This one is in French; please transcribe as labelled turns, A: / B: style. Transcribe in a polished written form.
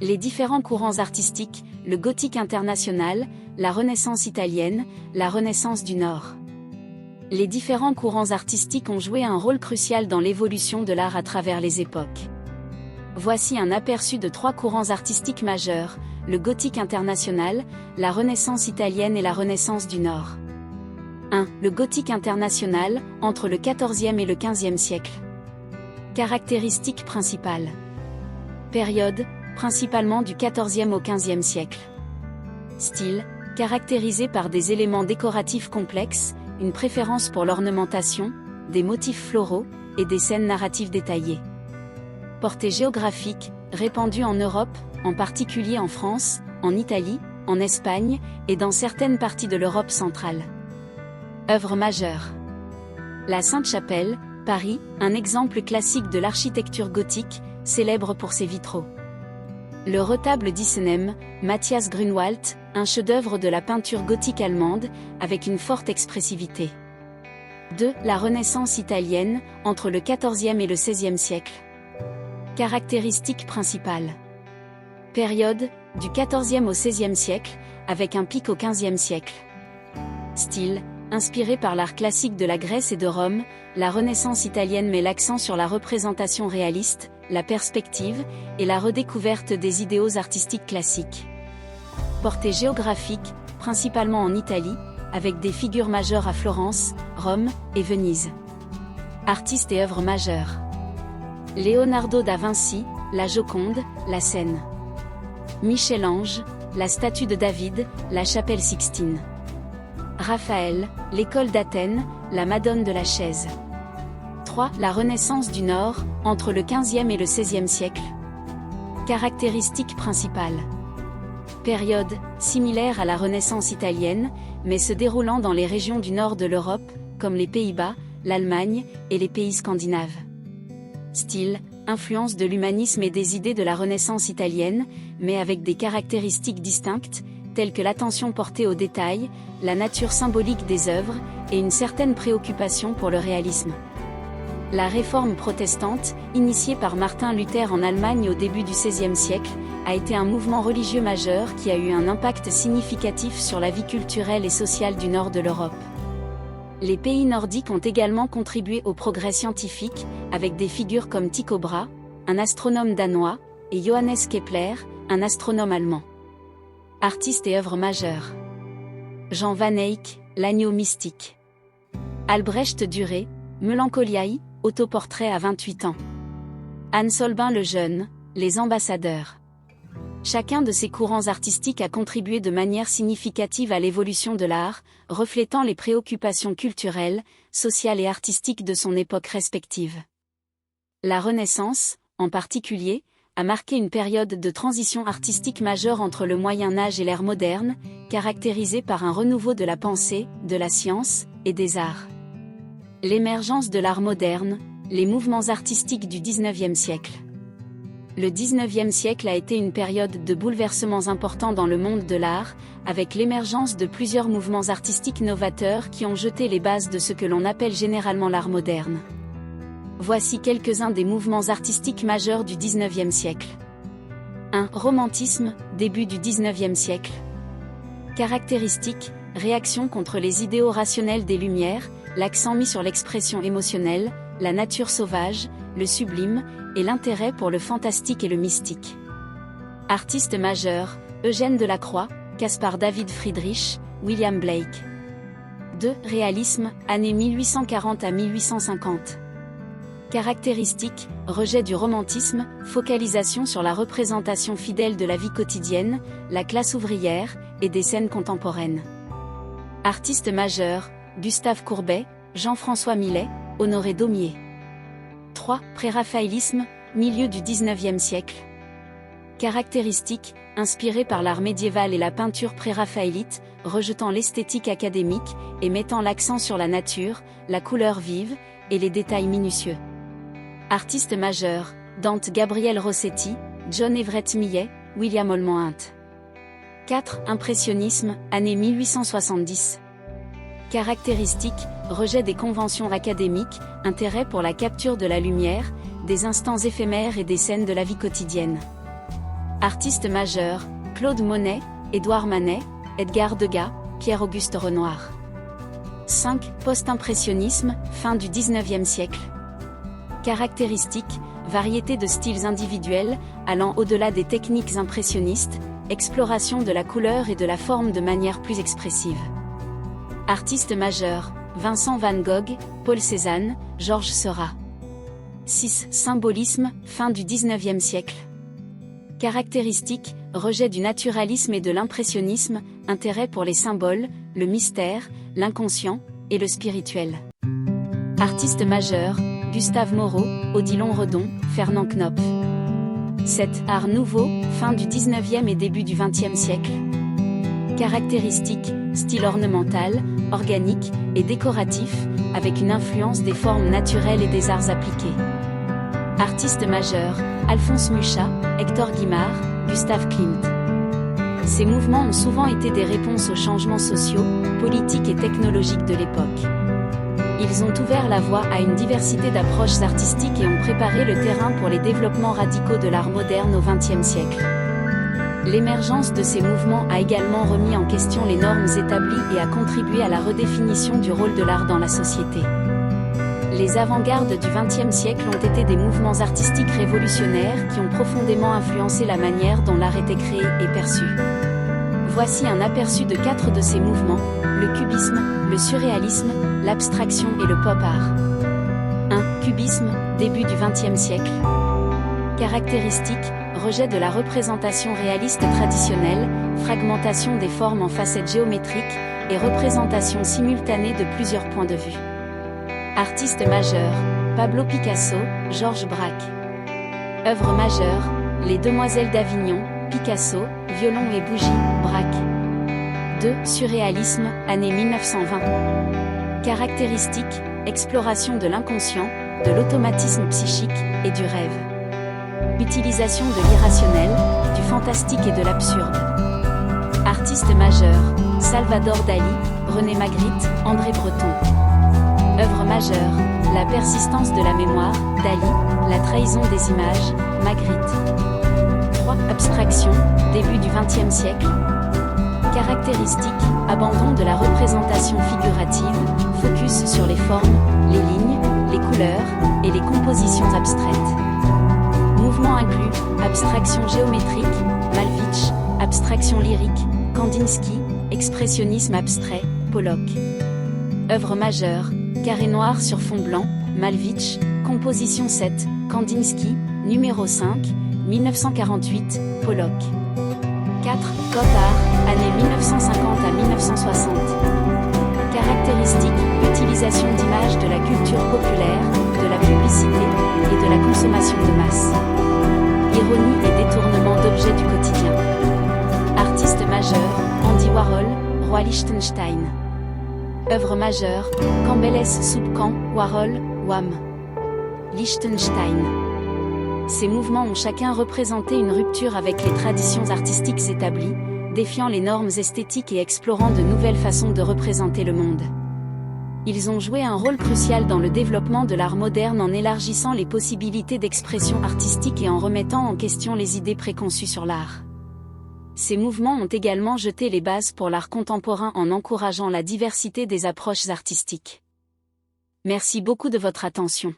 A: Les différents courants artistiques, le gothique international, la Renaissance italienne, la Renaissance du Nord. Les différents courants artistiques ont joué un rôle crucial dans l'évolution de l'art à travers les époques. Voici un aperçu de 3 courants artistiques majeurs, le gothique international, la Renaissance italienne et la Renaissance du Nord. 1. Le gothique international, entre le XIVe et le XVe siècle. Caractéristiques principales. Période, principalement du XIVe au XVe siècle. Style, caractérisé par des éléments décoratifs complexes, une préférence pour l'ornementation, des motifs floraux, et des scènes narratives détaillées. Portée géographique, répandue en Europe, en particulier en France, en Italie, en Espagne, et dans certaines parties de l'Europe centrale. Œuvres majeures. La Sainte-Chapelle, Paris, un exemple classique de l'architecture gothique, célèbre pour ses vitraux. Le retable d'Isenem, Matthias Grunewald, un chef-d'œuvre de la peinture gothique allemande, avec une forte expressivité. 2. La Renaissance italienne, entre le XIVe et le XVIe siècle. Caractéristiques principales. Période, du XIVe au XVIe siècle, avec un pic au XVe siècle. Style, inspiré par l'art classique de la Grèce et de Rome, la Renaissance italienne met l'accent sur la représentation réaliste, la perspective, et la redécouverte des idéaux artistiques classiques. Portée géographique, principalement en Italie, avec des figures majeures à Florence, Rome, et Venise. Artistes et œuvres majeures. Leonardo da Vinci, la Joconde, la Seine. Michel-Ange, la statue de David, la chapelle Sixtine. Raphaël, l'école d'Athènes, la Madone de la Chaise. 3. La Renaissance du Nord, entre le XVe et le XVIe siècle. Caractéristiques principales. Période, similaire à la Renaissance italienne, mais se déroulant dans les régions du nord de l'Europe, comme les Pays-Bas, l'Allemagne, et les pays scandinaves. Style, influence de l'humanisme et des idées de la Renaissance italienne, mais avec des caractéristiques distinctes, telles que l'attention portée aux détails, la nature symbolique des œuvres, et une certaine préoccupation pour le réalisme. La réforme protestante, initiée par Martin Luther en Allemagne au début du XVIe siècle, a été un mouvement religieux majeur qui a eu un impact significatif sur la vie culturelle et sociale du nord de l'Europe. Les pays nordiques ont également contribué au progrès scientifique, avec des figures comme Tycho Brahe, un astronome danois, et Johannes Kepler, un astronome allemand. Artistes et œuvres majeures. Jean Van Eyck, L'agneau mystique. Albrecht Dürer, Mélancoliae, autoportrait à 28 ans. Anne Solbin le Jeune, Les ambassadeurs. Chacun de ces courants artistiques a contribué de manière significative à l'évolution de l'art, reflétant les préoccupations culturelles, sociales et artistiques de son époque respective. La Renaissance, en particulier, a marqué une période de transition artistique majeure entre le Moyen Âge et l'ère moderne, caractérisée par un renouveau de la pensée, de la science, et des arts. L'émergence de l'art moderne, les mouvements artistiques du XIXe siècle. Le XIXe siècle a été une période de bouleversements importants dans le monde de l'art, avec l'émergence de plusieurs mouvements artistiques novateurs qui ont jeté les bases de ce que l'on appelle généralement l'art moderne. Voici quelques-uns des mouvements artistiques majeurs du XIXe siècle. 1. Romantisme, début du XIXe siècle. Caractéristiques, réaction contre les idéaux rationnels des Lumières, l'accent mis sur l'expression émotionnelle, la nature sauvage, le sublime, et l'intérêt pour le fantastique et le mystique. Artistes majeurs, Eugène Delacroix, Caspar David Friedrich, William Blake. 2. Réalisme, années 1840 à 1850. Caractéristiques, rejet du romantisme, focalisation sur la représentation fidèle de la vie quotidienne, la classe ouvrière, et des scènes contemporaines. Artistes majeurs, Gustave Courbet, Jean-François Millet, Honoré Daumier. 3. Préraphaélisme, milieu du XIXe siècle. Caractéristiques, inspirées par l'art médiéval et la peinture préraphaélite, rejetant l'esthétique académique, et mettant l'accent sur la nature, la couleur vive, et les détails minutieux. Artistes majeurs, Dante Gabriel Rossetti, John Everett Millet, William Holman Hunt. 4. Impressionnisme, années 1870. Caractéristiques, rejet des conventions académiques, intérêt pour la capture de la lumière, des instants éphémères et des scènes de la vie quotidienne. Artistes majeurs, Claude Monet, Édouard Manet, Edgar Degas, Pierre-Auguste Renoir. 5. Post-impressionnisme, fin du XIXe siècle. Caractéristiques, variété de styles individuels, allant au-delà des techniques impressionnistes, exploration de la couleur et de la forme de manière plus expressive. Artistes majeurs, Vincent van Gogh, Paul Cézanne, Georges Seurat. 6. Symbolisme, fin du XIXe siècle. Caractéristiques, rejet du naturalisme et de l'impressionnisme, intérêt pour les symboles, le mystère, l'inconscient, et le spirituel. Artistes majeurs, Gustave Moreau, Odilon Redon, Fernand Knopf. 7. Art nouveau, fin du XIXe et début du XXe siècle. Caractéristiques, style ornemental, organique et décoratif, avec une influence des formes naturelles et des arts appliqués. Artistes majeurs, Alphonse Mucha, Hector Guimard, Gustave Klimt. Ces mouvements ont souvent été des réponses aux changements sociaux, politiques et technologiques de l'époque. Ils ont ouvert la voie à une diversité d'approches artistiques et ont préparé le terrain pour les développements radicaux de l'art moderne au XXe siècle. L'émergence de ces mouvements a également remis en question les normes établies et a contribué à la redéfinition du rôle de l'art dans la société. Les avant-gardes du XXe siècle ont été des mouvements artistiques révolutionnaires qui ont profondément influencé la manière dont l'art était créé et perçu. Voici un aperçu de 4 de ces mouvements, le cubisme, le surréalisme, l'abstraction et le pop art. 1. Cubisme, début du XXe siècle. Caractéristiques, rejet de la représentation réaliste traditionnelle, fragmentation des formes en facettes géométriques, et représentation simultanée de plusieurs points de vue. Artistes majeurs, Pablo Picasso, Georges Braque. Œuvres majeures, Les Demoiselles d'Avignon, Picasso, Violon et bougie, Braque. 2. Surréalisme, année 1920. Caractéristiques, exploration de l'inconscient, de l'automatisme psychique, et du rêve. Utilisation de l'irrationnel, du fantastique et de l'absurde. Artistes majeurs, Salvador Dali, René Magritte, André Breton. Œuvres majeures, La persistance de la mémoire, Dali, La trahison des images, Magritte. 3. Abstraction, début du XXe siècle. Caractéristiques, abandon de la représentation figurative, focus sur les formes, les lignes, les couleurs, et les compositions abstraites. Mouvements inclus, abstraction géométrique, Malevich, abstraction lyrique, Kandinsky, expressionnisme abstrait, Pollock. Œuvres majeures, Carré noir sur fond blanc, Malevich, composition 7, Kandinsky, numéro 5, 1948, Pollock. 4. Pop art, années 1950 à 1960. Caractéristiques, utilisation d'images de la culture populaire, de la publicité, et de la consommation de masse. Ironie et détournement d'objets du quotidien. Artistes majeurs, Andy Warhol, Roy Lichtenstein. Œuvres majeures, Campbell Soupcan, Warhol, Wham. Lichtenstein. Ces mouvements ont chacun représenté une rupture avec les traditions artistiques établies, défiant les normes esthétiques et explorant de nouvelles façons de représenter le monde. Ils ont joué un rôle crucial dans le développement de l'art moderne en élargissant les possibilités d'expression artistique et en remettant en question les idées préconçues sur l'art. Ces mouvements ont également jeté les bases pour l'art contemporain en encourageant la diversité des approches artistiques. Merci beaucoup de votre attention.